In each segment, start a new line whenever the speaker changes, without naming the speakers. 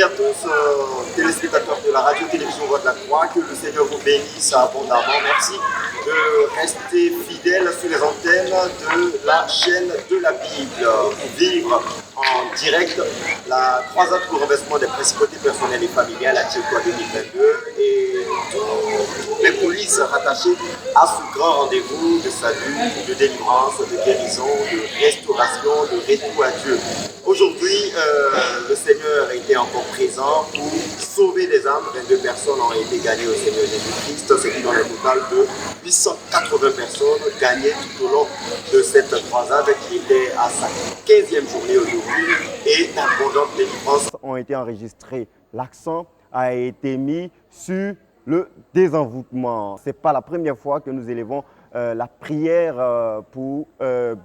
et à tous, téléspectateurs de la radio-télévision Voix de la Croix, que le Seigneur vous bénisse abondamment. Merci de rester fidèles sur les antennes de la chaîne de la Bible pour vivre en direct la croisade pour le renversement des principautés personnelles et familiales à Tchécois 2022 et toutes les polices rattachées à ce grand rendez-vous de salut, de délivrance, de guérison, de restauration, de retour à Dieu. Aujourd'hui, le Seigneur était encore présent pour sauver des âmes. 22 personnes ont été gagnées au Seigneur Jésus-Christ, ce qui donne un total de 880 personnes gagnées tout au long de cette croisade qui était à sa 15e journée aujourd'hui et d'abondantes délivrances
ont été enregistrées. L'accent a été mis sur le désenvoûtement. Ce n'est pas la première fois que nous élevons la prière pour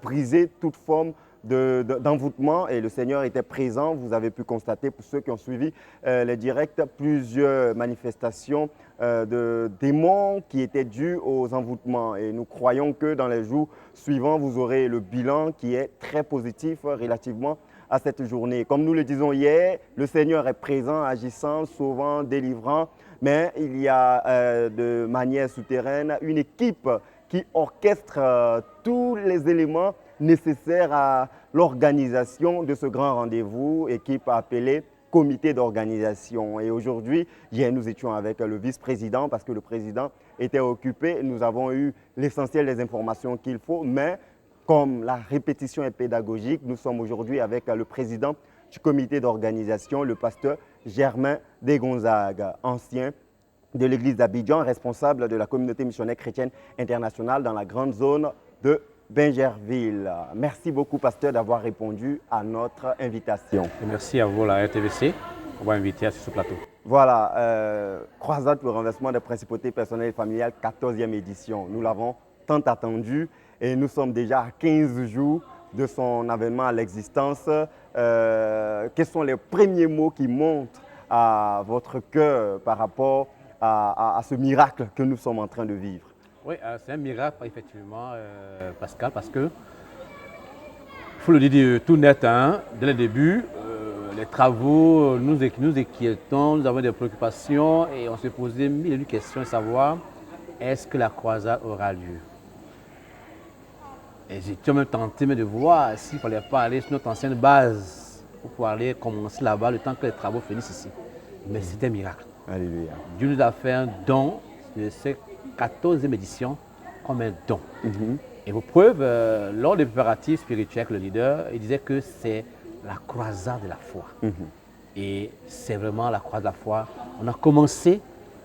briser toute forme d'envoûtement et le Seigneur était présent. Vous avez pu constater, pour ceux qui ont suivi les directs, plusieurs manifestations de démons qui étaient dues aux envoûtements. Et nous croyons que dans les jours suivants, vous aurez le bilan qui est très positif relativement à cette journée. Comme nous le disons hier, le Seigneur est présent, agissant, sauvant, délivrant, mais il y a de manière souterraine une équipe qui orchestre tous les éléments nécessaires à l'organisation de ce grand rendez-vous, équipe appelée comité d'organisation. Et aujourd'hui, hier, nous étions avec le vice-président parce que le président était occupé. Nous avons eu l'essentiel des informations qu'il faut, mais comme la répétition est pédagogique, nous sommes aujourd'hui avec le président du comité d'organisation, le pasteur Germain Desgonzagues, ancien de l'église d'Abidjan, responsable de la communauté missionnaire chrétienne internationale dans la grande zone de Bingerville. Merci beaucoup, pasteur, d'avoir répondu à notre invitation.
Merci à vous, la RTVC, pour m'avoir invité sur ce plateau.
Voilà, croisade pour le renversement des principautés personnelles et familiales, 14e édition. Nous l'avons tant attendu et nous sommes déjà à 15 jours de son avènement à l'existence. Quels sont les premiers mots qui montent à votre cœur par rapport à ce miracle que nous sommes en train de vivre?
Oui, c'est un miracle, effectivement, Pascal, parce que, il faut le dire tout net, hein, dès le début, les travaux nous inquiétons, nous avons des préoccupations et on se posait mille et une questions, savoir est-ce que la croisade aura lieu. Et j'étais même tenté de voir s'il ne fallait pas aller sur notre ancienne base pour pouvoir aller commencer là-bas le temps que les travaux finissent ici. Mais c'était un miracle.
Alléluia.
Dieu nous a fait un don de cette 14e édition comme un don. Et pour preuve, lors des préparatifs spirituels, le leader, il disait que c'est la croisade de la foi. Et c'est vraiment la croisade de la foi. On a commencé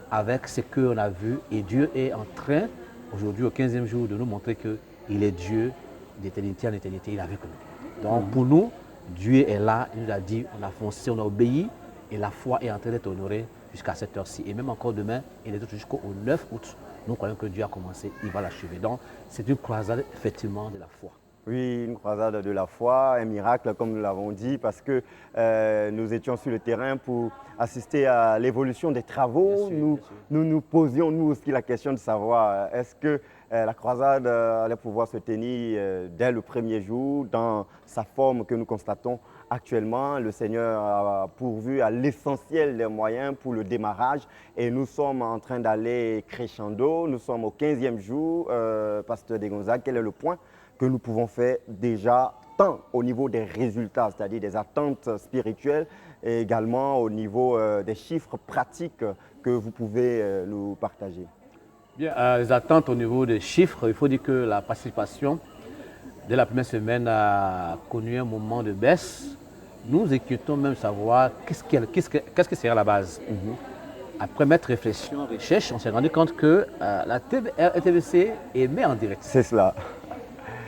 avec ce qu'on a vu et Dieu est en train, aujourd'hui au 15e jour, de nous montrer qu'il est Dieu d'éternité en éternité, il est avec nous. Donc pour nous, Dieu est là, il nous a dit, on a foncé, on a obéi et la foi est en train d'être honorée jusqu'à cette heure-ci. Et même encore demain, il est jusqu'au 9 août. Nous croyons que Dieu a commencé, il va l'achever. Donc, c'est une croisade, effectivement, de la foi.
Oui, une croisade de la foi, un miracle, comme nous l'avons dit, parce que nous étions sur le terrain pour assister à l'évolution des travaux. Nous nous posions, nous aussi, la question de savoir est-ce que la croisade allait pouvoir se tenir dès le premier jour, dans sa forme que nous constatons actuellement. Le Seigneur a pourvu à l'essentiel des moyens pour le démarrage et nous sommes en train d'aller crescendo. Nous sommes au 15e jour. Pasteur Desgonzagues, quel est le point que nous pouvons faire déjà tant au niveau des résultats, c'est-à-dire des attentes spirituelles et également au niveau des chiffres pratiques que vous pouvez nous partager?
Bien, les attentes au niveau des chiffres, il faut dire que la participation dès la première semaine a connu un moment de baisse. Nous inquiétons même savoir qu'est-ce que sera la base. Après mettre réflexion, recherche, on s'est rendu compte que la RTVC émet en direct.
C'est cela.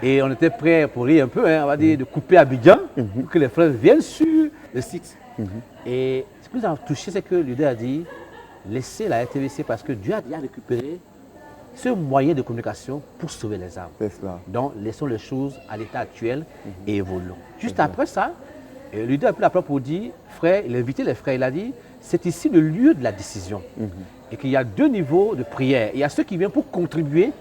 Et on était prêt pour rire un peu, hein, on va dire, de couper Abidjan pour que les frères viennent sur le site. Et ce qui nous a touché, c'est que l'idée a dit, laissez la RTVC parce que Dieu a déjà récupéré ce moyen de communication pour sauver les âmes.
C'est cela.
Donc, laissons les choses à l'état actuel et évoluons. Juste après ça, l'idée a pris la parole pour dire, frère, il a invité les frères, il a dit, c'est ici le lieu de la décision. Et qu'il y a deux niveaux de prière. Il y a ceux qui viennent pour contribuer,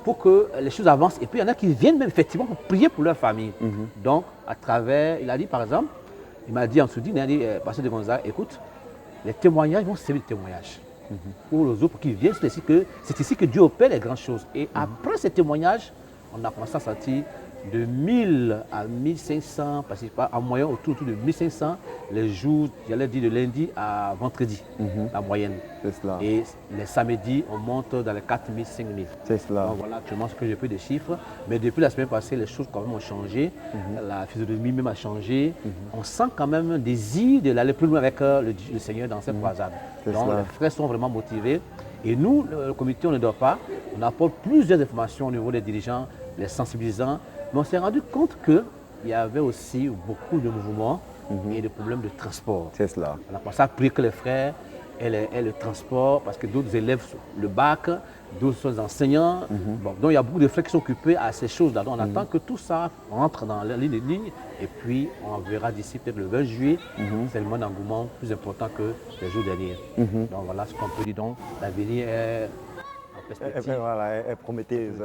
pour que les choses avancent. Et puis, il y en a qui viennent même effectivement pour prier pour leur famille. Donc, à travers, il a dit par exemple, il m'a dit en sourdine, il a dit, Pasteur de Gonzague, écoute, les témoignages vont servir de témoignages. Pour les autres qui viennent, c'est ici que Dieu opère les grandes choses. Et après ces témoignages, on a commencé à sortir de 1000 à 1500 participants, en moyenne autour de 1500 les jours, j'allais dire de lundi à vendredi, la moyenne.
C'est cela.
Et les samedis, on monte dans les 4000, 5000.
C'est cela.
Donc voilà actuellement ce que j'ai pu des chiffres. Mais depuis la semaine passée, les choses quand même ont changé. La physionomie même a changé. On sent quand même un désir d'aller plus loin avec le Seigneur dans cette croisade. Donc
cela.
les frères sont vraiment motivés. Et nous, le comité, on ne dort pas. On apporte plusieurs informations au niveau des dirigeants, les sensibilisants. Mais on s'est rendu compte qu'il y avait aussi beaucoup de mouvements et de problèmes de transport.
C'est cela.
On a pensé à prier que les frères aient le transport parce que d'autres élèves le bac, d'autres sont des enseignants. Bon, donc il y a beaucoup de frères qui sont occupés à ces choses-là. Donc on attend que tout ça rentre dans la ligne et puis on verra d'ici peut-être le 20 juillet. C'est le mois d'engouement plus important que les jours derniers. Donc voilà ce qu'on peut dire. Donc l'avenir est en perspective.
Voilà, elle prometteuse.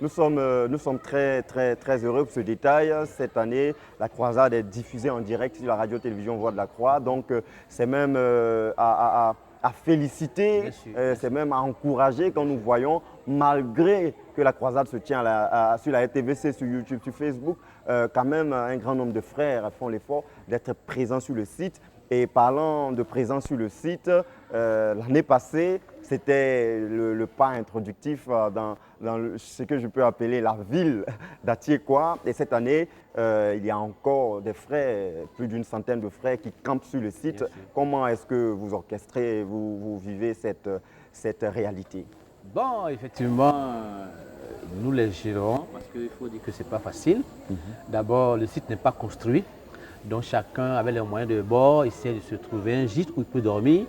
Nous sommes très, très, très heureux pour ce détail. Cette année, la croisade est diffusée en direct sur la radio-télévision Voix de la Croix. Donc, c'est même à féliciter,
Bien sûr.
c'est même à encourager quand nous voyons, malgré que la croisade se tient sur la RTVC, sur YouTube, sur Facebook, quand même un grand nombre de frères font l'effort d'être présents sur le site. Et parlant de présence sur le site, l'année passée, c'était le pas introductif dans ce que je peux appeler la ville d'Atiekwa. Et cette année, il y a encore des frères, plus d'une centaine de frères qui campent sur le site. Comment est-ce que vous orchestrez, vous vivez cette réalité?
Bon, effectivement, nous les gérons parce qu'il faut dire que ce n'est pas facile. D'abord, le site n'est pas construit. Donc chacun avec les moyens de bord essaie de se trouver un gîte où il peut dormir.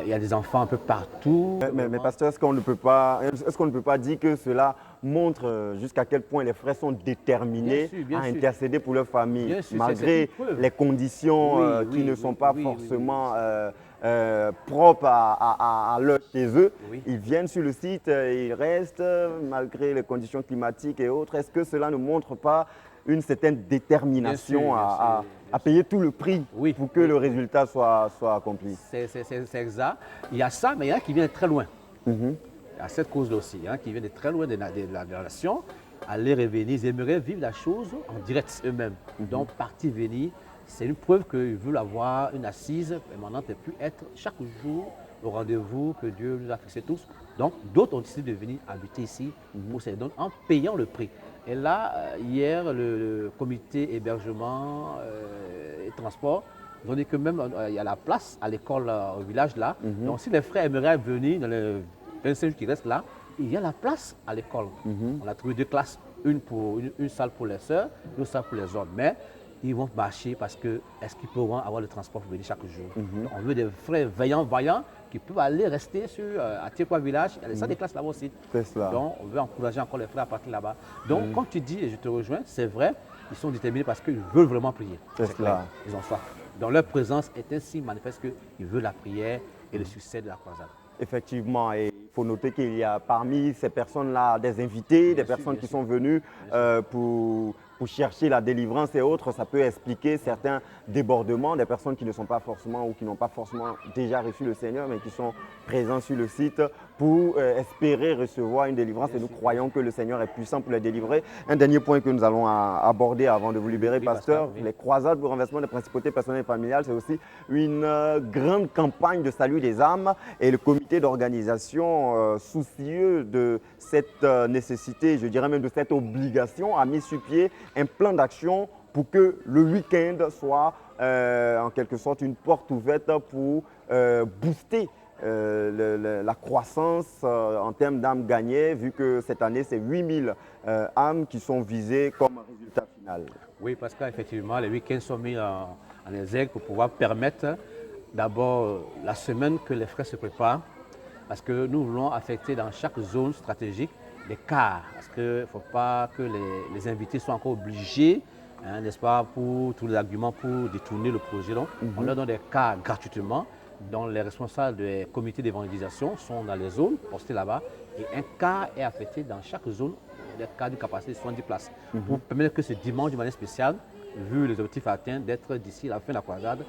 Il y a des enfants un peu partout.
Mais pasteur, est-ce qu'on ne peut pas dire que cela montre jusqu'à quel point les frères sont déterminés à intercéder pour leur famille, malgré les conditions qui ne sont pas forcément propres à leur chez eux. Ils viennent sur le site, ils restent malgré les conditions climatiques et autres. Est-ce que cela ne montre pas une certaine détermination à payer tout le prix pour que le résultat soit accompli?
C'est exact. Il y a ça, mais il y en a qui viennent de très loin. Il y a cette cause-là aussi, hein, qui viennent de très loin de la nation. Aller revenir, ils aimeraient vivre la chose en direct eux-mêmes. Donc partir, venir, c'est une preuve qu'ils veulent avoir une assise permanente et puis être chaque jour au rendez-vous que Dieu nous a fixé tous. Donc d'autres ont décidé de venir habiter ici pour ces dons en payant le prix. Et là, hier, le comité hébergement et transport, ils ont dit que même il y a la place à l'école au village là. Donc si les frères aimeraient venir dans les 25 jours qui restent là, il y a la place à l'école. On a trouvé deux classes, une salle pour les sœurs, une salle pour les hommes. Mais ils vont marcher parce que est-ce qu'ils pourront avoir le transport pour venir chaque jour? Donc, on veut des frères veillants, vaillants qui peuvent aller rester à Tiekwa village. Il y a des salles de classe là-bas aussi. Donc on veut encourager encore les frères à partir là-bas. Donc comme tu dis, et je te rejoins, c'est vrai, ils sont déterminés parce qu'ils veulent vraiment prier.
C'est clair.
Ils ont soif. Donc leur présence est ainsi manifeste qu'ils veulent la prière et le succès de la croisade.
Effectivement, et il faut noter qu'il y a parmi ces personnes-là des invités, des personnes qui sont venues pour chercher la délivrance et autres. Ça peut expliquer certains débordements des personnes qui ne sont pas forcément ou qui n'ont pas forcément déjà reçu le Seigneur, mais qui sont présents sur le site pour espérer recevoir une délivrance. Et nous croyons que le Seigneur est puissant pour les délivrer. Un dernier point que nous allons aborder avant de vous libérer, pasteur. Les croisades pour renversement des principautés personnelles et familiales, c'est aussi une grande campagne de salut des âmes. Et le comité d'organisation, soucieux de cette nécessité, je dirais même de cette obligation, a mis sur pied un plan d'action pour que le week-end soit en quelque sorte une porte ouverte pour booster la croissance en termes d'âmes gagnées, vu que cette année, c'est 8000 âmes qui sont visées comme résultat final.
Oui, parce qu'effectivement, les week-ends sont mis en exergue pour pouvoir permettre d'abord la semaine que les frères se préparent, parce que nous voulons affecter dans chaque zone stratégique des cars, parce qu'il ne faut pas que les invités soient encore obligés, hein, n'est-ce pas, pour tous les arguments pour détourner le projet. Donc, on leur donne des cars gratuitement, dont les responsables des comités d'évangélisation sont dans les zones postées là-bas, et un car est affecté dans chaque zone, des cars d'une capacité de 70 places, pour permettre que ce dimanche, de manière spéciale, vu les objectifs atteints, d'être d'ici la fin de la croisade,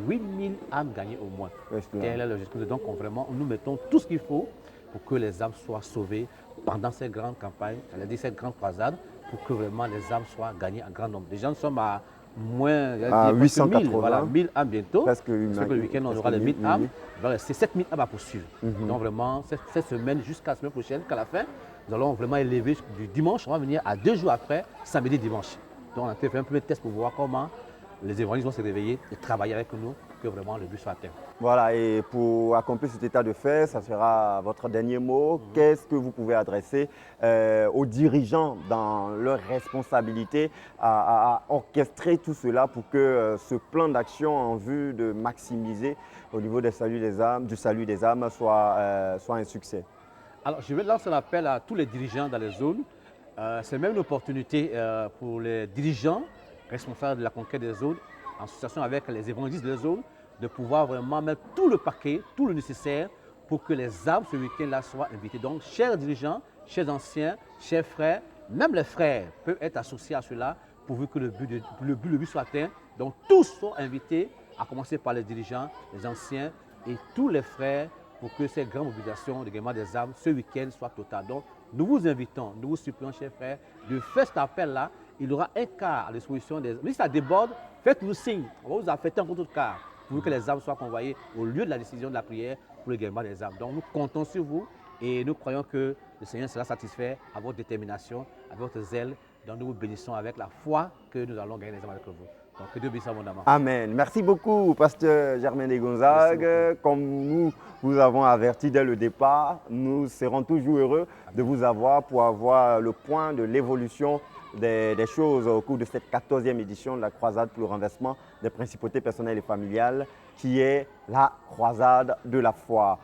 8000 âmes gagnées au moins. Tel est l'objectif. Donc vraiment, nous mettons tout ce qu'il faut pour que les âmes soient sauvées pendant cette grande campagne, c'est-à-dire cette grande croisade, pour que vraiment les âmes soient gagnées en grand nombre. Déjà, nous sommes à moins
à 880,
1000, voilà, 1000 âmes bientôt.
Parce que
le week-end, on aura les 1000 âmes. Il va rester 7000 âmes à poursuivre. Donc vraiment, cette semaine, jusqu'à la semaine prochaine, jusqu'à la fin, nous allons vraiment élever du dimanche. On va venir à 2 jours après, samedi, dimanche. Donc on a fait un premier test pour voir comment les évangélistes vont se réveiller et travailler avec nous pour que vraiment le but soit atteint.
Voilà, et pour accomplir cet état de fait, ça sera votre dernier mot. Qu'est-ce que vous pouvez adresser aux dirigeants dans leur responsabilité à orchestrer tout cela pour que ce plan d'action en vue de maximiser au niveau du salut des âmes soit un succès? Alors,
je vais lancer un appel à tous les dirigeants dans les zones. C'est même une opportunité pour les dirigeants responsables de la conquête des zones, en association avec les évangélistes des zones, de pouvoir vraiment mettre tout le paquet, tout le nécessaire pour que les âmes ce week-end-là soient invitées. Donc, chers dirigeants, chers anciens, chers frères, même les frères peuvent être associés à cela pourvu que le but soit atteint. Donc, tous sont invités, à commencer par les dirigeants, les anciens et tous les frères, pour que cette grande mobilisation de gaiement des âmes ce week-end soit totale. Donc, nous vous invitons, nous vous supplions, chers frères, de faire cet appel-là. Il y aura un quart à disposition des âmes. Mais si ça déborde, faites-nous signe. On va vous affecter un autre quart pour que les âmes soient convoyées au lieu de la décision de la prière pour le gaiement des âmes. Donc, nous comptons sur vous et nous croyons que le Seigneur sera satisfait à votre détermination, à votre zèle. Donc, nous vous bénissons avec la foi que nous allons gagner les âmes avec vous. Donc, que Dieu bénisse abondamment.
Amen. Merci beaucoup, Pasteur Germain Desgonzagues. Comme nous vous avons averti dès le départ, nous serons toujours heureux de vous avoir pour avoir le point de l'évolution des choses au cours de cette 14e édition de la croisade pour le renversement des principautés personnelles et familiales, qui est la croisade de la foi.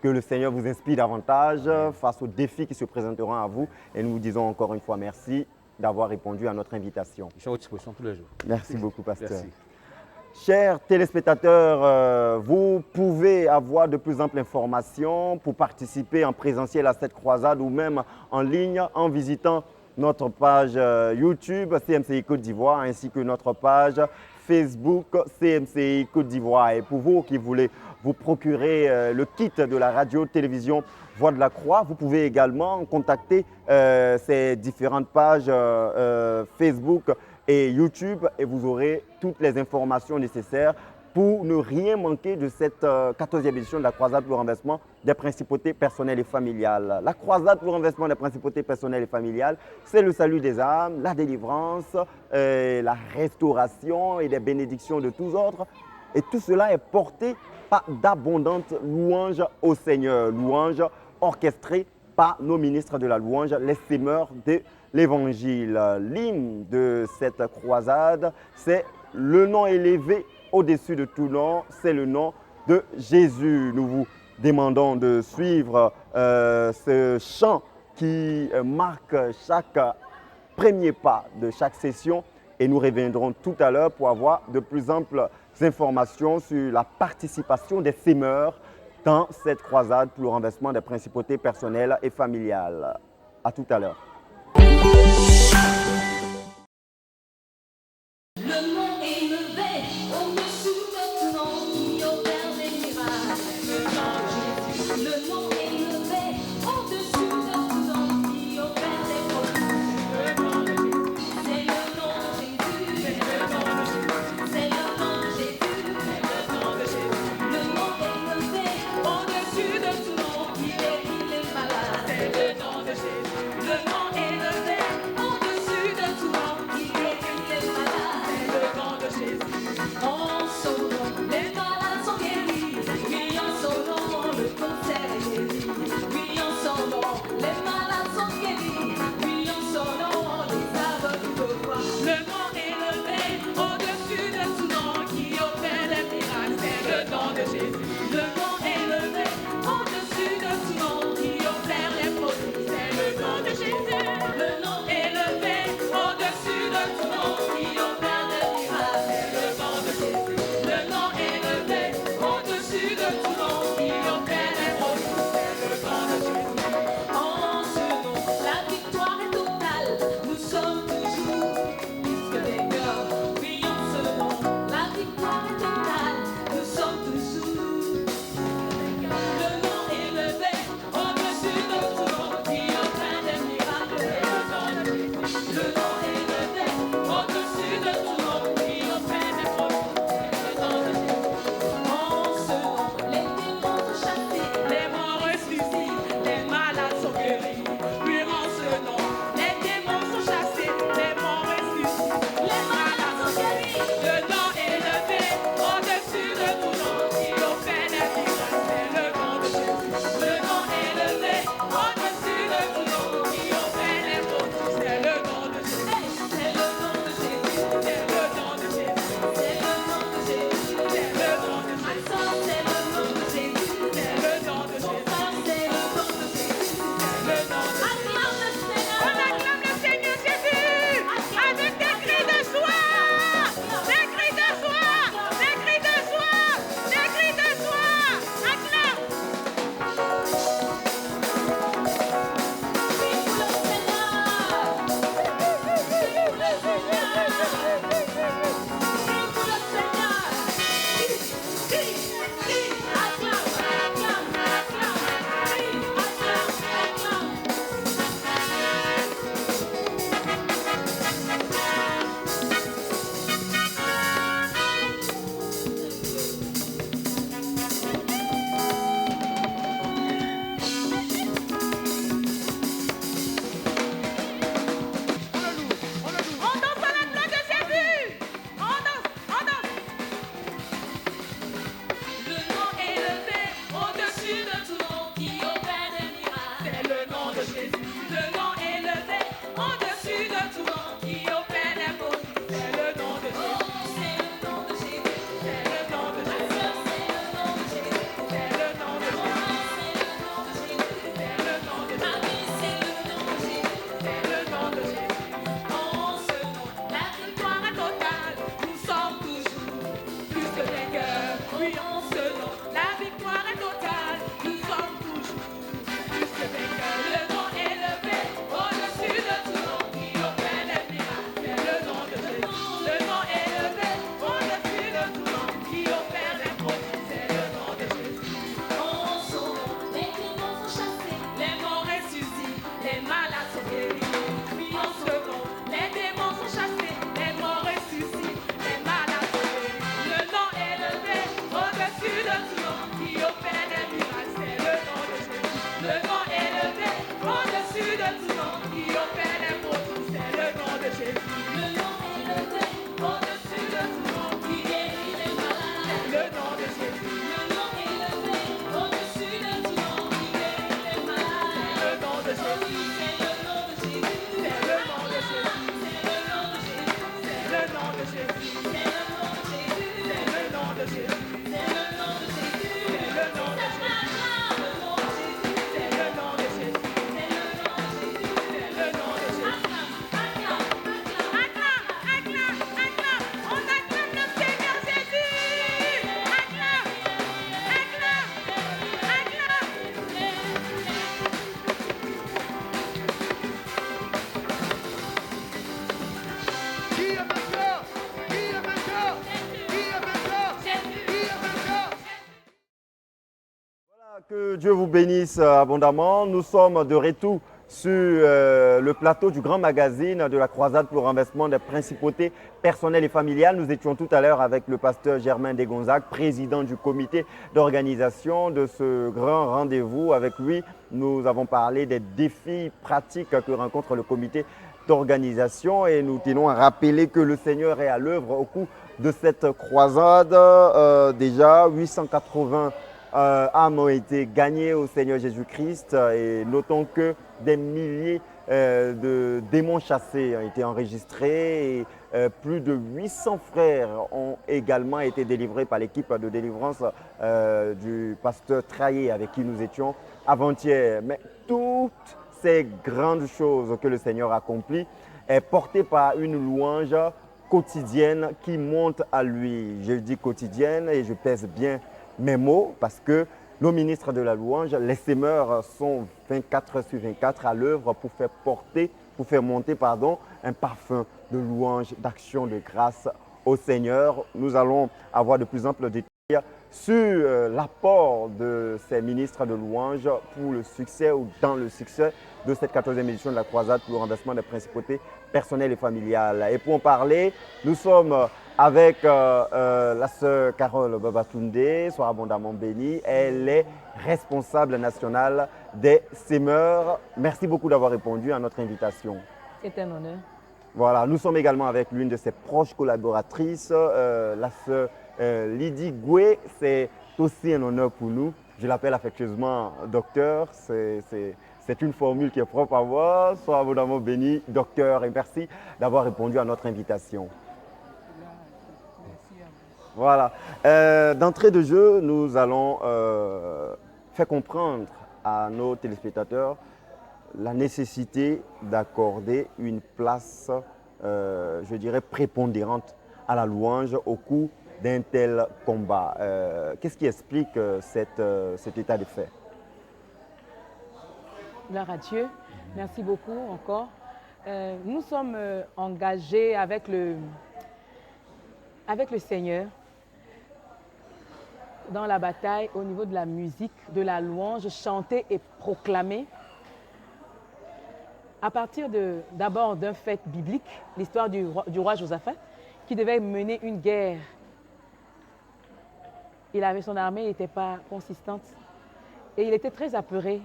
Que le Seigneur vous inspire davantage face aux défis qui se présenteront à vous. Et nous vous disons encore une fois merci d'avoir répondu à notre invitation.
Je suis à votre disposition tous les jours.
Merci beaucoup, Pasteur.
Merci.
Chers téléspectateurs, vous pouvez avoir de plus amples informations pour participer en présentiel à cette croisade ou même en ligne en visitant notre page YouTube CMCI Côte d'Ivoire ainsi que notre page Facebook CMCI Côte d'Ivoire. Et pour vous qui voulez vous procurer le kit de la radio-télévision Voix de la Croix, vous pouvez également contacter ces différentes pages Facebook et YouTube et vous aurez toutes les informations nécessaires pour ne rien manquer de cette 14e édition de la croisade pour le renversement des principautés personnelles et familiales. La croisade pour le renversement des principautés personnelles et familiales, c'est le salut des âmes, la délivrance, la restauration et les bénédictions de tous ordres. Et tout cela est porté par d'abondantes louanges au Seigneur, louanges orchestrées par nos ministres de la louange, les sémeurs de l'Évangile. L'hymne de cette croisade, c'est le nom élevé au-dessus de tout nom, c'est le nom de Jésus. Nous vous demandons de suivre ce chant qui marque chaque premier pas de chaque session et nous reviendrons tout à l'heure pour avoir de plus amples informations sur la participation des sémeurs dans cette croisade pour le renversement des principautés personnelles et familiales. À tout à l'heure.
Le nom nom de Jésus, le nom élevé, au-dessus de tout nom, qui opère les prodiges. C'est le nom de Jésus, c'est le nom de Jésus, c'est le nom de Jésus, c'est le nom de Jésus, c'est le nom de Jésus, c'est le nom de Jésus, c'est le nom de Jésus. En ce nom, la victoire est totale, nous sommes toujours plus que vainqueurs. Oui, en ce nom, la victoire est totale, nous sommes toujours plus que vainqueurs. Le nom élevé, au-dessus de tout nom, qui opère les miracles. C'est le nom de Jésus. Le nom élevé, au-dessus de tout nom, qui opère les prodiges. C'est le nom de Jésus. En son nom, les démons sont chassés, les morts ressuscitent, les malades sont guéris. Oui, en ce nom, les démons sont chassés, les morts ressuscitent, les malades sont guéris. Le nom élevé, au-dessus de tout nom, qui opère des miracles. C'est le nom de Jésus. Le nom élevé, au-dessus de tout nom, qui opère des prodiges. C'est le nom de Jésus. Le nom élevé, au-dessus de tout nom, qui guérit les malades. C'est le nom de Jésus. Le nom élevé, au-dessus de tout nom, qui guérit les malades. C'est le nom de Jésus. C'est le nom de Jésus. C'est le nom de Jésus. C'est le nom de Jésus. C'est le nom de Jésus. C'est le nom de Jésus. C'est le nom de Jésus. C'est le nom de Jésus. C'est le nom de Jésus. C'est le nom de Jésus. C'est le nom de Jésus. Acclame, acclame, acclame. On acclame le Seigneur Jésus. Acclame, acclame, acclame.
Qui est vainqueur? Qui est vainqueur? Qui est vainqueur? Qui est vainqueur?
Voilà, que Dieu vous bénisse abondamment. Nous sommes de retour sur le plateau du grand magazine de la croisade pour le renversement des principautés personnelles et familiales. Nous étions tout à l'heure avec le pasteur Germain Desgonzac, président du comité d'organisation de ce grand rendez-vous. Avec lui, nous avons parlé des défis pratiques que rencontre le comité d'organisation et nous tenons à rappeler que le Seigneur est à l'œuvre au cours de cette croisade. Déjà 880 âmes ont été gagnées au Seigneur Jésus-Christ et notons que des milliers de démons chassés ont été enregistrés et plus de 800 frères ont également été délivrés par l'équipe de délivrance du pasteur Traillé avec qui nous étions avant-hier. Mais toutes ces grandes choses que le Seigneur accomplit est portée par une louange quotidienne qui monte à lui. Je dis quotidienne et je pèse bien mes mots parce que nos ministres de la louange, les semeurs sont 24 sur 24 à l'œuvre pour faire monter un parfum de louange, d'action de grâce au Seigneur. Nous allons avoir de plus amples détails sur l'apport de ces ministres de louange pour le succès ou dans le succès de cette 14e édition de la croisade pour le renversement des principautés personnelles et familiales. Et pour en parler, nous sommes avec la sœur Carole Babatunde, soit abondamment bénie. Elle est responsable nationale des semeurs. Merci beaucoup d'avoir répondu à notre invitation.
C'est un honneur.
Voilà, nous sommes également avec l'une de ses proches collaboratrices, la sœur Lydie Goué. C'est aussi un honneur pour nous. Je l'appelle affectueusement docteur. C'est une formule qui est propre à moi. Sois abondamment béni, docteur, et merci d'avoir répondu à notre invitation. Voilà. D'entrée de jeu, nous allons faire comprendre à nos téléspectateurs la nécessité d'accorder une place, je dirais, prépondérante à la louange au cours d'un tel combat. Qu'est-ce qui explique cet état de fait?
Gloire à Dieu. Merci beaucoup encore. Nous sommes engagés avec le Seigneur dans la bataille au niveau de la musique, de la louange, chanter et proclamer. À partir d'abord d'un fait biblique, l'histoire du roi Josaphat, qui devait mener une guerre. Il avait son armée, il n'était pas consistante. Et il était très apeuré,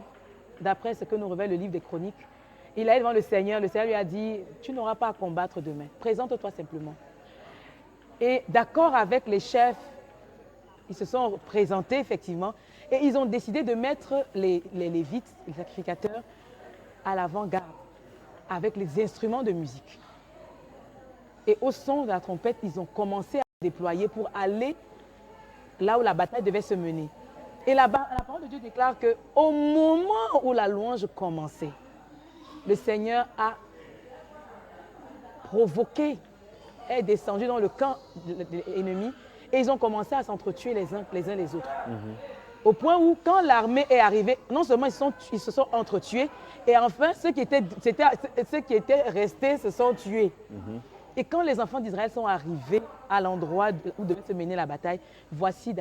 d'après ce que nous révèle le livre des Chroniques. Il allait devant le Seigneur lui a dit, tu n'auras pas à combattre demain, présente-toi simplement. Et d'accord avec les chefs, ils se sont présentés effectivement, et ils ont décidé de mettre les Lévites, les sacrificateurs, à l'avant-garde avec les instruments de musique. Et au son de la trompette, ils ont commencé à déployer pour aller là où la bataille devait se mener. Et là-bas, la parole de Dieu déclare qu'au moment où la louange commençait, le Seigneur a provoqué, est descendu dans le camp de l'ennemi et ils ont commencé à s'entretuer les uns les autres. Au point où, quand l'armée est arrivée, non seulement ils se sont entretués, et enfin, ceux qui étaient restés se sont tués. Et quand les enfants d'Israël sont arrivés à l'endroit où devait se mener la bataille, voici,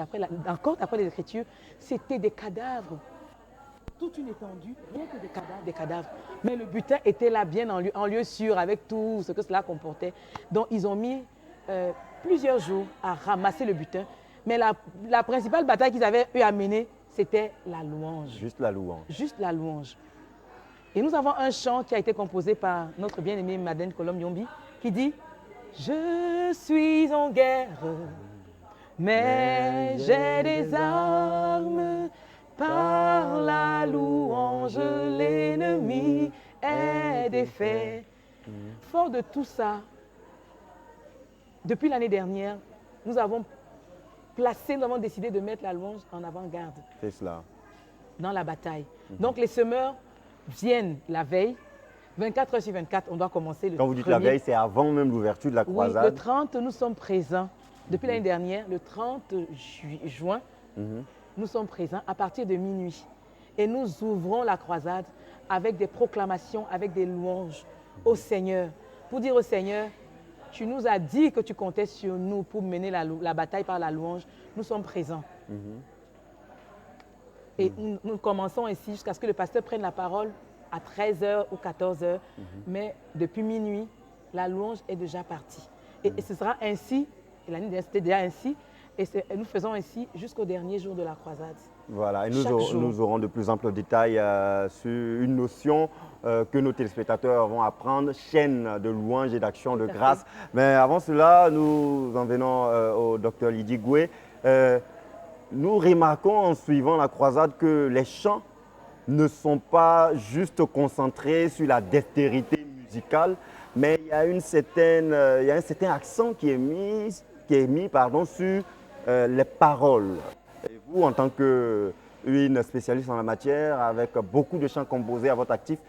encore d'après les Écritures, c'était des cadavres. Toute une étendue, rien que des cadavres. Mais le butin était là, bien en lieu sûr, avec tout ce que cela comportait. Donc, ils ont mis plusieurs jours à ramasser le butin. Mais la principale bataille qu'ils avaient eu à mener, c'était la louange.
Juste la louange.
Juste la louange. Et nous avons un chant qui a été composé par notre bien-aimée Madeleine Colombe-Yombi, qui dit « Je suis en guerre, mais j'ai des armes. Par la louange, l'ennemi est défait. » Fort de tout ça, depuis l'année dernière, nous avons décidé de mettre la louange en avant-garde.
C'est cela.
Dans la bataille. Donc les semeurs viennent la veille, 24 heures sur 24, on doit commencer le 1er.
Quand vous dites la veille, c'est avant même l'ouverture de la croisade.
Oui, le 30, nous sommes présents. Depuis l'année dernière, le 30 juin, nous sommes présents à partir de minuit. Et nous ouvrons la croisade avec des proclamations, avec des louanges au Seigneur. Pour dire au Seigneur, tu nous as dit que tu comptais sur nous pour mener la bataille par la louange. Nous sommes présents. Et nous commençons ainsi jusqu'à ce que le pasteur prenne la parole à 13h ou 14h. Mais depuis minuit, la louange est déjà partie. Et ce sera ainsi, et l'année dernière c'était déjà ainsi, et nous faisons ainsi jusqu'au dernier jour de la croisade.
Voilà, et nous aurons de plus amples détails sur une notion que nos téléspectateurs vont apprendre, chaîne de louange et d'action de grâce. Mais avant cela, nous en venons au docteur Lydie Goué. Nous remarquons en suivant la croisade que les chants ne sont pas juste concentrés sur la dextérité musicale, mais il y a un certain accent qui est mis sur les paroles. Et vous, en tant qu'une spécialiste en la matière, avec beaucoup de chants composés à votre actif,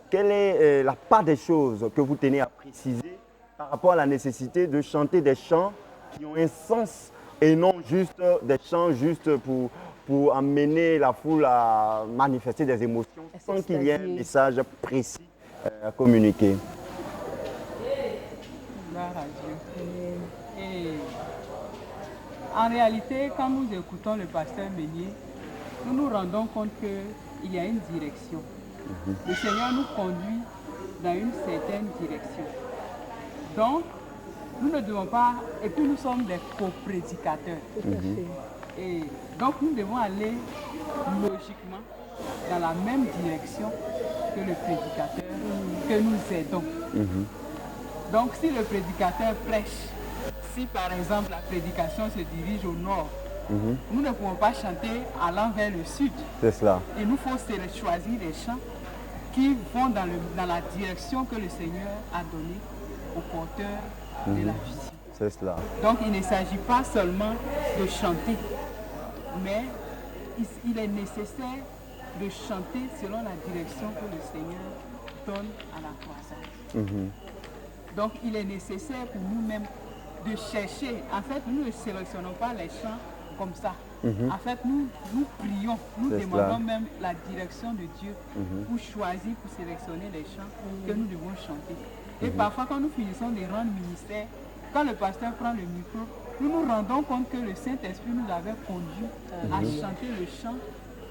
quelle est la part des choses que vous tenez à préciser par rapport à la nécessité de chanter des chants qui ont un sens et non juste des chants juste pour amener la foule à manifester des émotions sans qu'il y ait un message précis à communiquer?
Gloire à Dieu. Et en réalité, quand nous écoutons le pasteur Meunier, nous nous rendons compte qu'il y a une direction. Le Seigneur nous conduit dans une certaine direction. Donc, nous ne devons pas, et puis nous sommes des coprédicateurs. Et donc nous devons aller logiquement dans la même direction que le prédicateur que nous aidons. Donc si le prédicateur prêche, si par exemple la prédication se dirige au nord, nous ne pouvons pas chanter allant vers le sud.
C'est cela.
Il nous faut choisir des chants qui vont dans la direction que le Seigneur a donnée au porteur de la vision.
C'est cela.
Donc il ne s'agit pas seulement de chanter, mais il est nécessaire de chanter selon la direction que le Seigneur donne à la croisade. Donc il est nécessaire pour nous-mêmes de chercher. En fait, nous ne sélectionnons pas les chants comme ça. En fait, nous prions, nous demandons même la direction de Dieu pour choisir, pour sélectionner les chants que nous devons chanter. Et parfois, quand nous finissons de rendre ministère, quand le pasteur prend le micro, nous nous rendons compte que le Saint-Esprit nous avait conduit à chanter le chant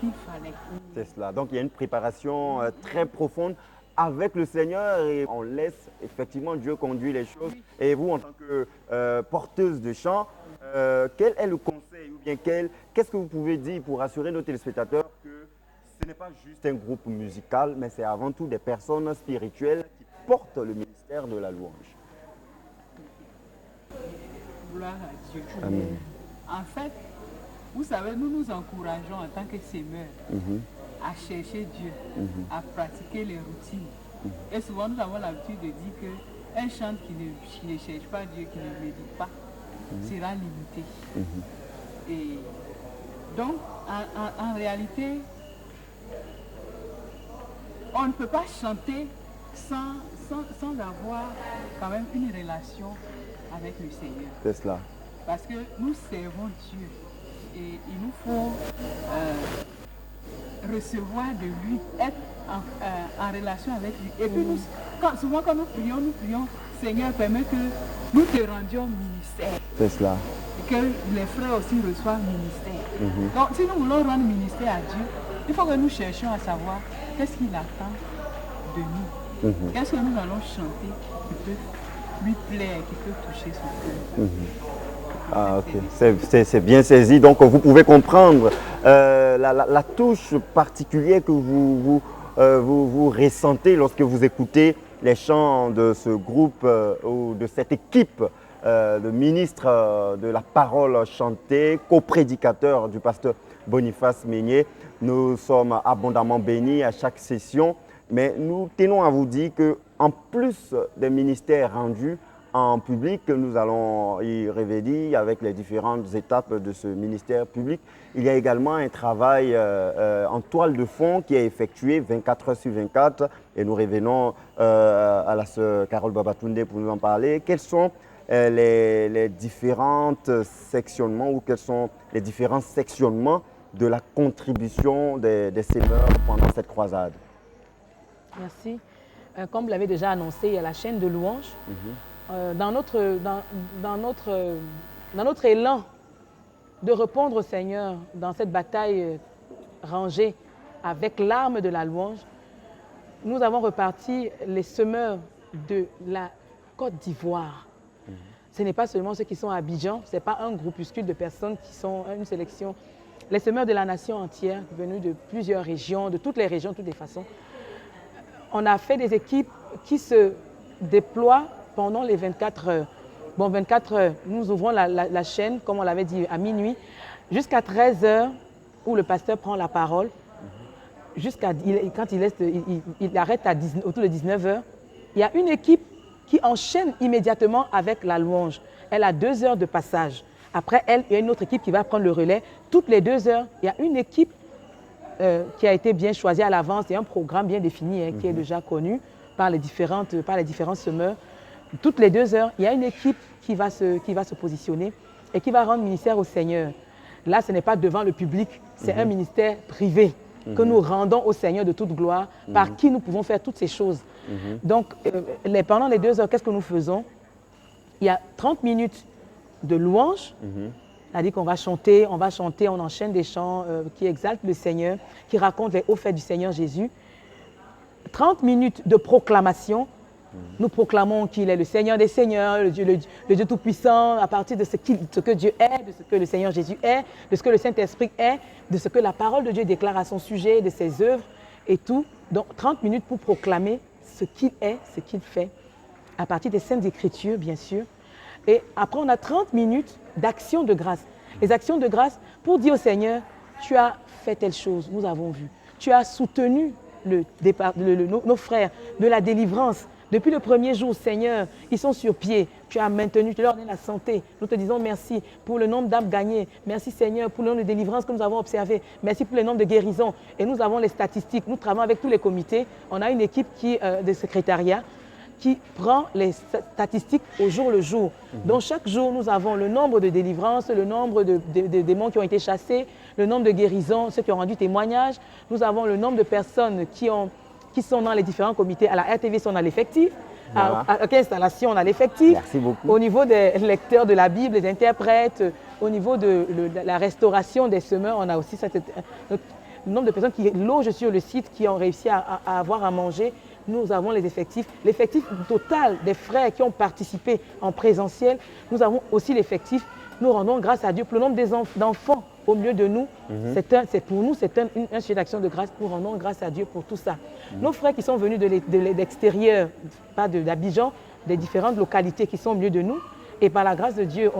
qu'il fallait.
C'est cela. Donc il y a une préparation très profonde avec le Seigneur et on laisse effectivement Dieu conduire les choses. Et vous, en tant que porteuse de chant, quel est le conseil ou bien qu'est-ce que vous pouvez dire pour assurer nos téléspectateurs que ce n'est pas juste un groupe musical, mais c'est avant tout des personnes spirituelles qui portent le ministère de la louange?
Gloire à Dieu.
Amen.
En fait, vous savez, nous nous encourageons en tant que semeurs à chercher Dieu, à pratiquer les routines. Et souvent, nous avons l'habitude de dire qu'un chant qui ne cherche pas Dieu, qui ne médite pas, sera limité. Et donc, en réalité, on ne peut pas chanter sans avoir quand même une relation avec le Seigneur.
C'est cela.
Parce que nous servons Dieu et il nous faut recevoir de lui, être en relation avec lui. Et puis souvent quand nous prions, Seigneur, permet que nous te rendions ministère.
C'est cela.
Et que les frères aussi reçoivent ministère. Donc si nous voulons rendre ministère à Dieu, il faut que nous cherchions à savoir qu'est-ce qu'il attend de nous. Qu'est-ce que nous allons chanter qui peut lui plaire, qui peut toucher son cœur.
Ah, ok, c'est bien saisi. Donc, vous pouvez comprendre la touche particulière que vous ressentez lorsque vous écoutez les chants de ce groupe ou de cette équipe de ministres de la parole chantée, coprédicateur du pasteur Boniface Meigné. Nous sommes abondamment bénis à chaque session, mais nous tenons à vous dire qu'en plus des ministères rendus en public, nous allons y revenir avec les différentes étapes de ce ministère public. Il y a également un travail en toile de fond qui est effectué 24 heures sur 24 et nous revenons à la sœur Carole Babatunde pour nous en parler. Quels sont les différents sectionnements ou quels sont les différents sectionnements de la contribution des seigneurs pendant cette croisade?
Merci. Comme vous l'avez déjà annoncé, il y a la chaîne de louanges. Dans notre élan de répondre au Seigneur dans cette bataille rangée avec l'arme de la louange, nous avons reparti les semeurs de la Côte d'Ivoire. Ce n'est pas seulement ceux qui sont à Abidjan, ce n'est pas un groupuscule de personnes qui sont une sélection. Les semeurs de la nation entière, venus de plusieurs régions, de toutes les régions, de toutes les façons. On a fait des équipes qui se déploient pendant les 24 heures. Bon, 24 heures, nous ouvrons la chaîne, comme on l'avait dit, à minuit, jusqu'à 13 heures, où le pasteur prend la parole. Quand il arrête autour de 19 heures, il y a une équipe qui enchaîne immédiatement avec la louange. Elle a 2 heures de passage. Après elle, il y a une autre équipe qui va prendre le relais. Toutes les 2 heures, il y a une équipe qui a été bien choisie à l'avance. Il y a un programme bien défini qui est déjà connu par les différents semeurs. Toutes les 2 heures, il y a une équipe qui va se positionner et qui va rendre ministère au Seigneur. Là, ce n'est pas devant le public, c'est un ministère privé que nous rendons au Seigneur de toute gloire, par qui nous pouvons faire toutes ces choses. Donc, pendant les 2 heures, qu'est-ce que nous faisons? Il y a 30 minutes de louange, c'est-à-dire qu'on va chanter, on enchaîne des chants qui exaltent le Seigneur, qui racontent les hauts faits du Seigneur Jésus. 30 minutes de proclamation. Nous proclamons qu'il est le Seigneur des Seigneurs, le Dieu Tout-Puissant, à partir de ce que Dieu est, de ce que le Seigneur Jésus est, de ce que le Saint-Esprit est, de ce que la parole de Dieu déclare à son sujet, de ses œuvres et tout. Donc 30 minutes pour proclamer ce qu'il est, ce qu'il fait, à partir des Saintes Écritures, bien sûr. Et après, on a 30 minutes d'actions de grâce. Les actions de grâce pour dire au Seigneur, tu as fait telle chose, nous avons vu. Tu as soutenu nos frères de la délivrance. Depuis le premier jour, Seigneur, ils sont sur pied. Tu as maintenu, tu leur donnes la santé. Nous te disons merci pour le nombre d'âmes gagnées. Merci Seigneur pour le nombre de délivrances que nous avons observées. Merci pour le nombre de guérisons. Et nous avons les statistiques. Nous travaillons avec tous les comités. On a une équipe de secrétariat qui prend les statistiques au jour le jour. Donc chaque jour, nous avons le nombre de délivrances, le nombre de démons qui ont été chassés, le nombre de guérisons, ceux qui ont rendu témoignage. Nous avons le nombre de personnes qui sont dans les différents comités. À la RTV, on a l'effectif. Voilà. À l'installation, on a l'effectif.
Merci beaucoup.
Au niveau des lecteurs de la Bible, des interprètes, au niveau de la restauration des semeurs, on a aussi le nombre de personnes qui logent sur le site, qui ont réussi à avoir à manger. Nous avons les effectifs. L'effectif total des frères qui ont participé en présentiel. Nous avons aussi l'effectif. Nous rendons grâce à Dieu pour le nombre d'enfants au milieu de nous. Pour nous, c'est un sujet d'action de grâce. Nous rendons grâce à Dieu pour tout ça. Nos frères qui sont venus de l'extérieur, pas d'Abidjan, des différentes localités qui sont au milieu de nous, et par la grâce de Dieu,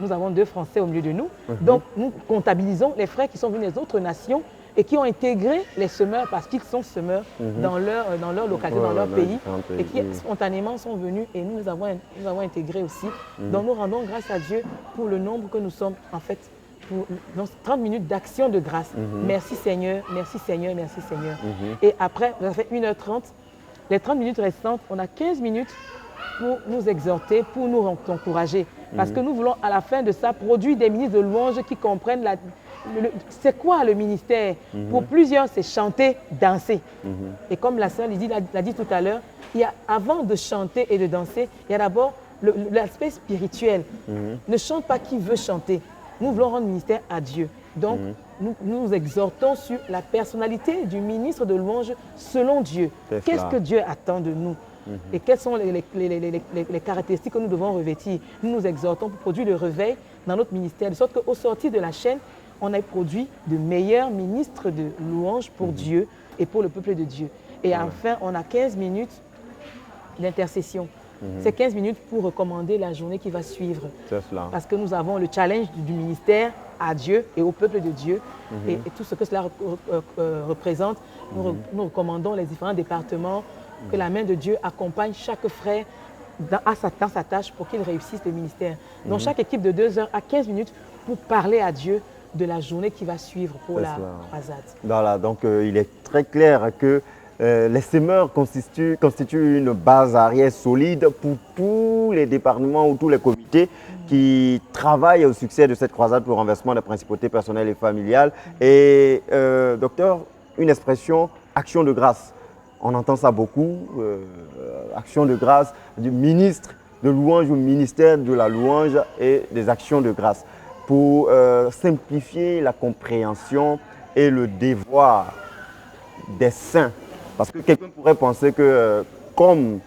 nous avons 2 Français au milieu de nous. Donc, nous comptabilisons les frères qui sont venus des autres nations, et qui ont intégré les semeurs parce qu'ils sont semeurs dans leur localité, dans leur pays, et qui spontanément sont venus et nous avons intégré aussi. Donc nous rendons grâce à Dieu pour le nombre que nous sommes en fait dans 30 minutes d'action de grâce. Merci Seigneur, merci Seigneur, merci Seigneur. Et après, ça fait 1h30. Les 30 minutes restantes, on a 15 minutes pour nous exhorter, pour nous encourager. Parce que nous voulons à la fin de ça produire des ministres de louange qui comprennent c'est quoi le ministère. Pour plusieurs, c'est chanter, danser. Et comme la sœur l'a dit tout à l'heure, avant de chanter et de danser, il y a d'abord l'aspect spirituel. Ne chante pas qui veut chanter. Nous voulons rendre ministère à Dieu. Donc, nous exhortons sur la personnalité du ministre de louange selon Dieu. Qu'est-ce que Dieu attend de nous? Et quelles sont les caractéristiques que nous devons revêtir? Nous nous exhortons pour produire le réveil dans notre ministère, de sorte qu'au sortir de la chaîne, on ait produit de meilleurs ministres de louange pour Dieu et pour le peuple de Dieu. Et enfin, on a 15 minutes d'intercession. C'est 15 minutes pour recommander la journée qui va suivre. Parce que nous avons le challenge du ministère à Dieu et au peuple de Dieu. Et tout ce que cela représente, nous recommandons les différents départements, que la main de Dieu accompagne chaque frère dans sa tâche pour qu'il réussisse le ministère. Donc chaque équipe de 2 heures à 15 minutes pour parler à Dieu de la journée qui va suivre pour la croisade. Voilà,
donc il est très clair que les semeurs constituent une base arrière solide pour tous les départements ou tous les comités qui travaillent au succès de cette croisade pour le renversement des principautés personnelles et familiales. Et docteur, une expression, action de grâce. On entend ça beaucoup, action de grâce du ministre de louange ou ministère de la louange et des actions de grâce. Pour simplifier la compréhension et le devoir des saints. Parce que quelqu'un pourrait penser que comme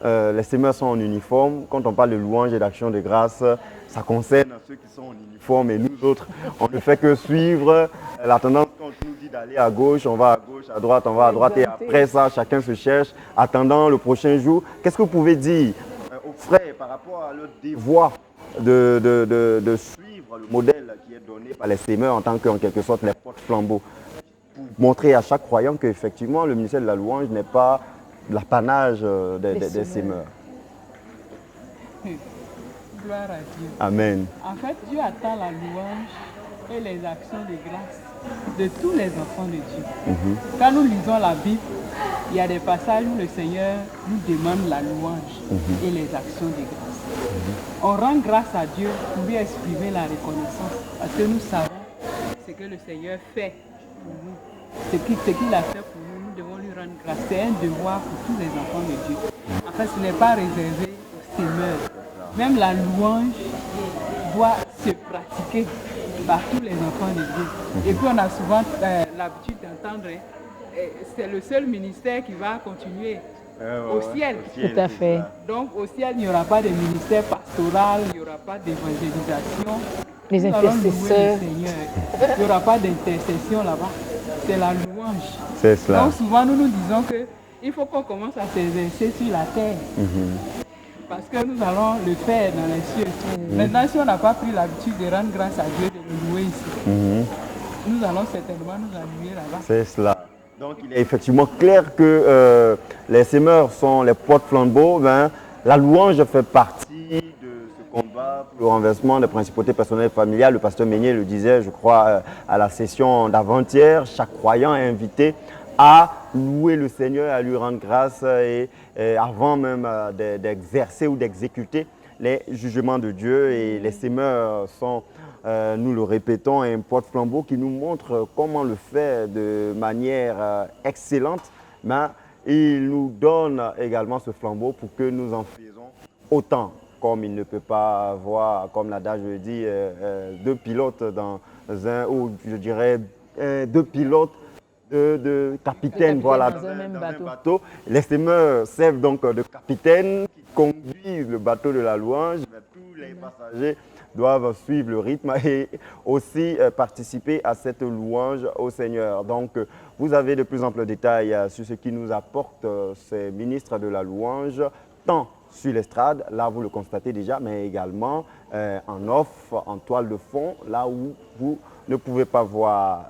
les semeurs sont en uniforme, quand on parle de louange et d'action de grâce, ça concerne ceux qui sont en uniforme et nous autres, on ne fait que suivre la tendance. Quand on nous dit d'aller à gauche, on va à gauche, à droite, on va à droite, et après ça, chacun se cherche, attendant le prochain jour. Qu'est-ce que vous pouvez dire aux frères par rapport à leur devoir de suivre le modèle qui est donné par les semeurs en tant qu'en quelque sorte les porte-flambeaux, pour montrer à chaque croyant qu'effectivement le ministère de la louange n'est pas l'apanage des semeurs.
Gloire à Dieu.
Amen.
En fait, Dieu attend la louange et les actions de grâce de tous les enfants de Dieu. Quand nous lisons la Bible, il y a des passages où le Seigneur nous demande la louange et les actions de grâce. On rend grâce à Dieu pour lui exprimer la reconnaissance parce que nous savons ce que le Seigneur fait pour nous. Ce qu'il a fait pour nous, nous devons lui rendre grâce. C'est un devoir pour tous les enfants de Dieu. En fait, ce n'est pas réservé aux semeurs. Même la louange doit se pratiquer par tous les enfants de Dieu. Et puis on a souvent l'habitude d'entendre, c'est le seul ministère qui va continuer au ciel.
Tout à fait.
Donc au ciel, il n'y aura pas de ministère pastoral, il n'y aura pas d'évangélisation.
Les
Nous allons louer
intercesseurs.
le Seigneur. Il n'y aura pas d'intercession là-bas. C'est la louange.
C'est cela.
Donc souvent nous nous disons qu'il faut qu'on commence à s'exercer sur la terre. Parce que nous allons le faire dans les cieux. Maintenant, si on n'a pas pris l'habitude de rendre grâce à Dieu, de le louer ici, nous allons certainement nous ennuyer là-bas.
C'est cela. Donc il est effectivement clair que les semeurs sont les porte-flambeaux. La louange fait partie de ce combat pour le renversement des principautés personnelles et familiales. Le pasteur Meignet le disait, je crois, à la session d'avant-hier. Chaque croyant est invité à louer le Seigneur, à lui rendre grâce et avant même d'exercer ou d'exécuter les jugements de Dieu. Et les semeurs sont, nous le répétons, un porte-flambeau qui nous montre comment le faire de manière excellente. Mais il nous donne également ce flambeau pour que nous en faisons autant. Comme il ne peut pas avoir, comme l'adage le dit, 2 pilotes dans un, ou je dirais 2 pilotes de capitaine, voilà, dans un même bateau. Les semeurs servent donc de capitaine qui conduisent le bateau de la louange, mais tous les passagers doivent suivre le rythme et aussi participer à cette louange au Seigneur. Donc vous avez de plus amples détails sur ce qui nous apporte ces ministres de la louange, tant sur l'estrade, là vous le constatez déjà, mais également en off, en toile de fond, là où vous ne pouvez pas voir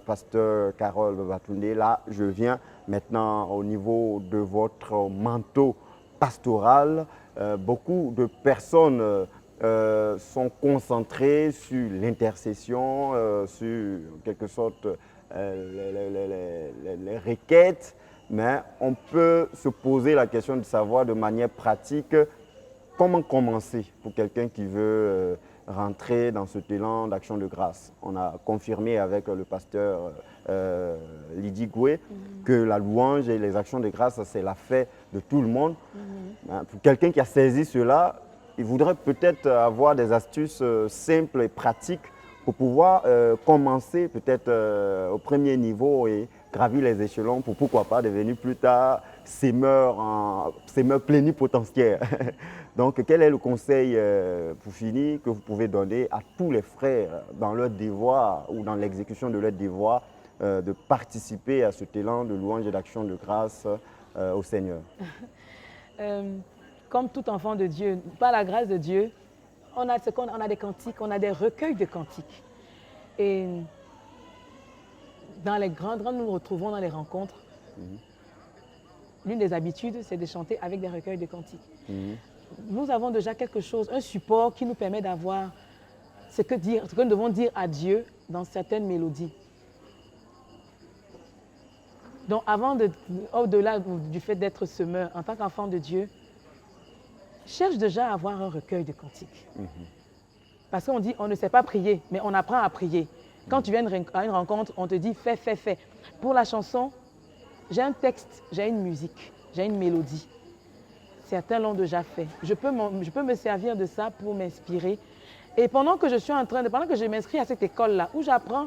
Pasteur Carole Babatunde, là, je viens maintenant au niveau de votre manteau pastoral. Beaucoup de personnes sont concentrées sur l'intercession, sur en quelque sorte les requêtes, mais on peut se poser la question de savoir de manière pratique comment commencer pour quelqu'un qui veut rentrer dans cet élan d'action de grâce. On a confirmé avec le pasteur Lydie Goué que la louange et les actions de grâce, c'est la fête de tout le monde. Pour quelqu'un qui a saisi cela, il voudrait peut-être avoir des astuces simples et pratiques pour pouvoir commencer peut-être au premier niveau et gravir les échelons pour pourquoi pas devenir plus tard sémeur plénipotentiaire. Donc quel est le conseil pour finir que vous pouvez donner à tous les frères dans leur devoir ou dans l'exécution de leur devoir de participer à cet élan de louange et d'action de grâce au Seigneur?
Comme tout enfant de Dieu, par la grâce de Dieu, on a des cantiques, on a des recueils de cantiques. Et dans les grandes, quand nous nous retrouvons dans les rencontres, l'une des habitudes, c'est de chanter avec des recueils de cantiques. Nous avons déjà quelque chose, un support qui nous permet d'avoir ce que nous devons dire à Dieu dans certaines mélodies. Donc au-delà du fait d'être semeur, en tant qu'enfant de Dieu, cherche déjà à avoir un recueil de cantiques. Parce qu'on dit, on ne sait pas prier, mais on apprend à prier. Quand tu viens à une rencontre, on te dit, fais, fais, fais. Pour la chanson, j'ai un texte, j'ai une musique, j'ai une mélodie. Certains l'ont déjà fait. Je peux me servir de ça pour m'inspirer. Et pendant que je m'inscris à cette école-là, où j'apprends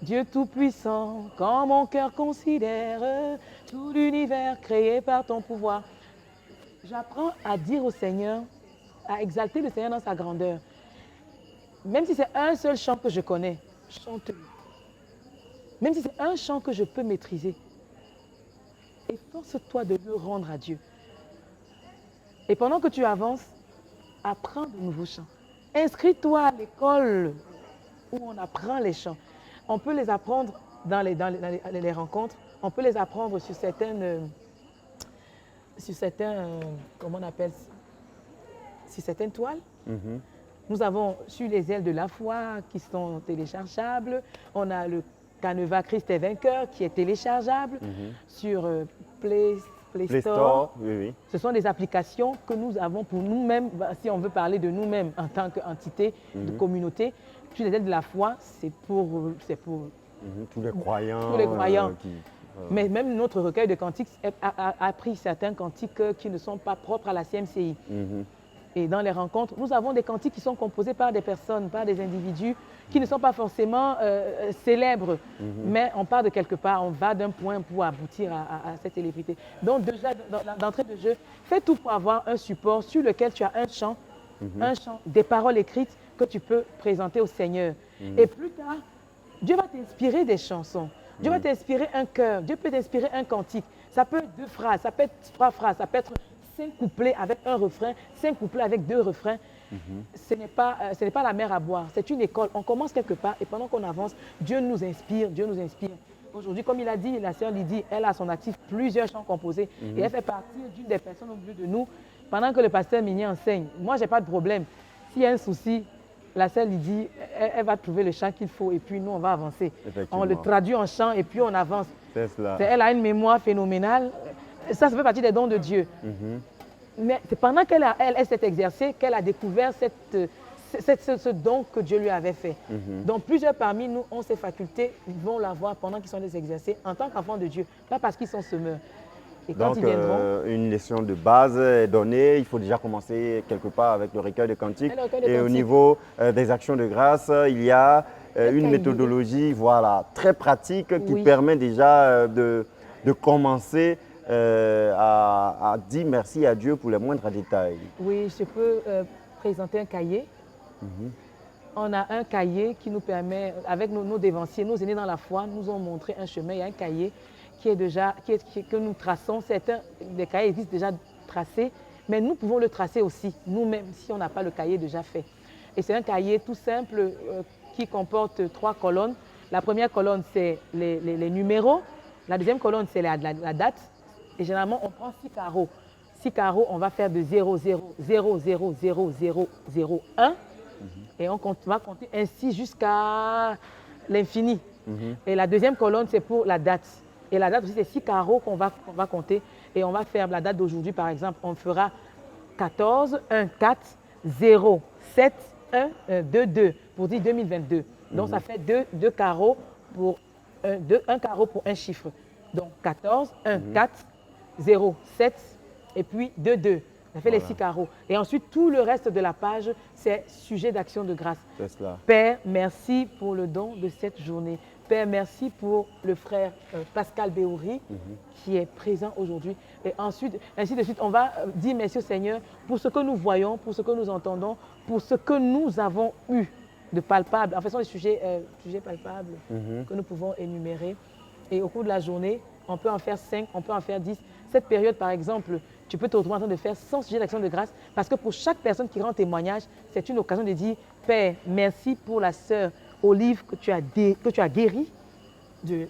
Dieu Tout-Puissant, quand mon cœur considère tout l'univers créé par ton pouvoir, j'apprends à dire au Seigneur, à exalter le Seigneur dans sa grandeur. Même si c'est un seul chant que je connais, chante-le. Même si c'est un chant que je peux maîtriser, efforce-toi de le rendre à Dieu. Et pendant que tu avances, apprends de nouveaux chants. Inscris-toi à l'école où on apprend les chants. On peut les apprendre dans les rencontres, on peut les apprendre sur certaines comment on appelle, sur certaines toiles. Nous avons sur les ailes de la foi qui sont téléchargeables. On a le Canevas Christ est vainqueur qui est téléchargeable sur Play Store.
Oui.
Ce sont des applications que nous avons pour nous-mêmes, si on veut parler de nous-mêmes en tant qu'entité de communauté. Sur les ailes de la foi, c'est pour
tous les croyants.
Tous les croyants. Mais même notre recueil de cantiques a pris certains cantiques qui ne sont pas propres à la CMCI. Et dans les rencontres, nous avons des cantiques qui sont composés par des personnes, par des individus qui ne sont pas forcément célèbres. Mais on part de quelque part, on va d'un point pour aboutir à cette célébrité. Donc déjà, d'entrée de jeu, fais tout pour avoir un support sur lequel tu as un chant, des paroles écrites que tu peux présenter au Seigneur. Et plus tard, Dieu va t'inspirer des chansons. Dieu va t'inspirer un chœur, Dieu peut t'inspirer un cantique. Ça peut être 2 phrases, ça peut être 3 phrases, ça peut être 5 couplets avec un refrain, 5 couplets avec 2 refrains. Ce n'est pas la mer à boire, c'est une école. On commence quelque part et pendant qu'on avance, Dieu nous inspire, Dieu nous inspire. Aujourd'hui, comme il a dit, la sœur Lydie, elle a à son actif plusieurs chants composés et elle fait partie d'une des personnes au milieu de nous pendant que le pasteur Migné enseigne. Moi, je n'ai pas de problème. S'il y a un souci, la sœur Lydie, elle va trouver le chant qu'il faut et puis nous, on va avancer. On le traduit en chant et puis on avance.
C'est cela.
Elle a une mémoire phénoménale. Ça fait partie des dons de Dieu. Mais c'est pendant qu'elle s'est exercée qu'elle a découvert ce don que Dieu lui avait fait. Donc plusieurs parmi nous ont ces facultés, ils vont l'avoir pendant qu'ils sont des exercés en tant qu'enfants de Dieu, pas parce qu'ils sont semeurs. Et quand
Donc,
ils viendront,
une leçon de base est donnée. Il faut déjà commencer quelque part avec le recueil de cantiques.
Et
au niveau des actions de grâce, il y a une méthodologie très pratique qui permet déjà de commencer à dire merci à Dieu pour les moindres détails.
Oui, je peux présenter un cahier. On a un cahier qui nous permet, avec nos dévanciers, nos aînés dans la foi, nous ont montré un chemin. Il y a un cahier que nous traçons. Certains des cahiers existent déjà tracés, mais nous pouvons le tracer aussi, nous-mêmes, si on n'a pas le cahier déjà fait. Et c'est un cahier tout simple qui comporte 3 colonnes. La première colonne, c'est les numéros. La deuxième colonne, c'est la date. Et généralement, on prend 6 carreaux. 6 carreaux, on va faire de 0, 0, 0, 0, 0, 0, 0, 1. Et on va compter ainsi jusqu'à l'infini. Et la deuxième colonne, c'est pour la date. Et la date aussi, c'est 6 carreaux qu'on va compter. Et on va faire la date d'aujourd'hui, par exemple. On fera 14, 1, 4, 0, 7, 1, 2, 2 pour dire 2022. Donc, ça fait 2 carreaux pour un carreau pour un chiffre. Donc, 14, 1, 4, 0, 7 et puis 2, 2. Ça fait les 6 carreaux. Et ensuite, tout le reste de la page, c'est sujet d'action de grâce. Père, merci pour le don de cette journée. Père, merci pour le frère Pascal Béouri qui est présent aujourd'hui. Et ensuite, ainsi de suite, on va dire merci au Seigneur pour ce que nous voyons, pour ce que nous entendons, pour ce que nous avons eu de palpable. En fait, ce sont des sujets palpables que nous pouvons énumérer. Et au cours de la journée, on peut en faire 5, on peut en faire 10. Cette période, par exemple, tu peux te retrouver en train de faire 100 sujets d'action de grâce parce que pour chaque personne qui rend témoignage, c'est une occasion de dire « Père, merci pour la sœur Olive que tu as guérie de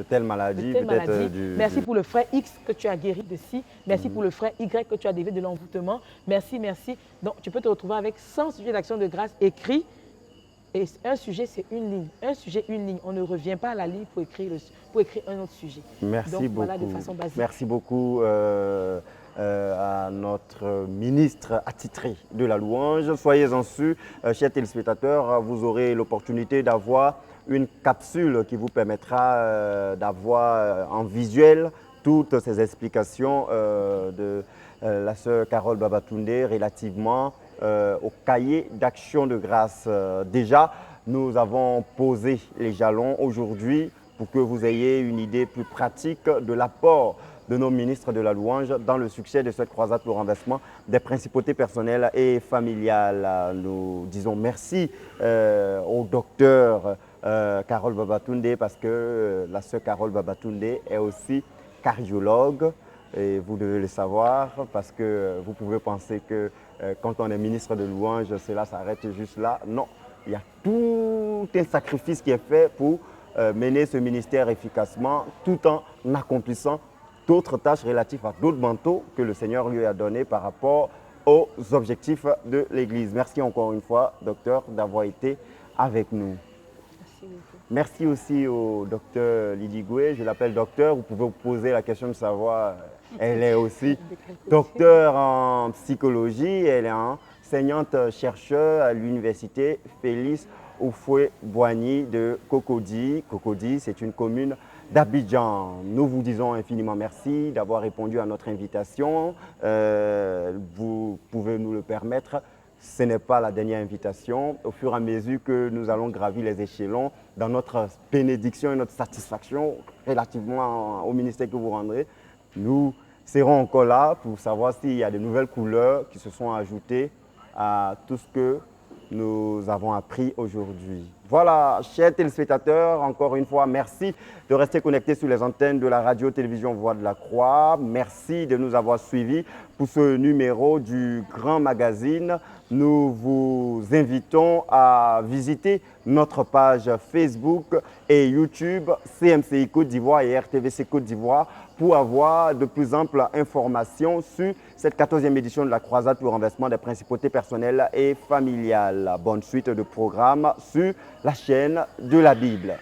telle maladie, peut-être
Merci pour le frère X que tu as guéri de ci. Merci pour le frère Y que tu as dévié de l'envoûtement. Merci, merci. » Donc, tu peux te retrouver avec 100 sujets d'action de grâce écrits. Et un sujet, c'est une ligne. Un sujet, une ligne. On ne revient pas à la ligne pour écrire un autre sujet.
Merci
donc,
beaucoup.
Voilà, de façon basique.
Merci beaucoup à notre ministre attitré de la louange. Soyez-en sûrs, chers téléspectateurs, vous aurez l'opportunité d'avoir une capsule qui vous permettra d'avoir en visuel toutes ces explications de la sœur Carole Babatunde relativement au cahier d'action de grâce. Déjà, nous avons posé les jalons aujourd'hui pour que vous ayez une idée plus pratique de l'apport de nos ministres de la louange dans le succès de cette croisade pour le renversement des principautés personnelles et familiales. Nous disons merci au docteur Carole Babatunde parce que la sœur Carole Babatunde est aussi cardiologue. Et vous devez le savoir parce que vous pouvez penser que quand on est ministre de louange, cela s'arrête juste là. Non, il y a tout un sacrifice qui est fait pour mener ce ministère efficacement tout en accomplissant d'autres tâches relatives à d'autres manteaux que le Seigneur lui a donnés par rapport aux objectifs de l'Église. Merci encore une fois, docteur, d'avoir été avec nous.
Merci beaucoup.
Merci aussi au docteur Lydie Goué. Je l'appelle docteur. Vous pouvez vous poser la question de savoir. Elle est aussi docteur en psychologie. Elle est enseignante chercheur à l'université Félix Houphouët-Boigny de Cocody. Cocody, c'est une commune d'Abidjan. Nous vous disons infiniment merci d'avoir répondu à notre invitation. Vous pouvez nous le permettre. Ce n'est pas la dernière invitation. Au fur et à mesure que nous allons gravir les échelons dans notre bénédiction et notre satisfaction relativement au ministère que vous rendrez, nous serons encore là pour savoir s'il y a de nouvelles couleurs qui se sont ajoutées à tout ce que nous avons appris aujourd'hui. Voilà, chers téléspectateurs, encore une fois, merci de rester connectés sur les antennes de la radio-télévision Voix de la Croix. Merci de nous avoir suivis pour ce numéro du Grand Magazine. Nous vous invitons à visiter notre page Facebook et YouTube CMCI Côte d'Ivoire et RTVC Côte d'Ivoire pour avoir de plus amples informations sur cette 14e édition de la croisade pour le renversement des principautés personnelles et familiales. Bonne suite de programmes sur la chaîne de la Bible.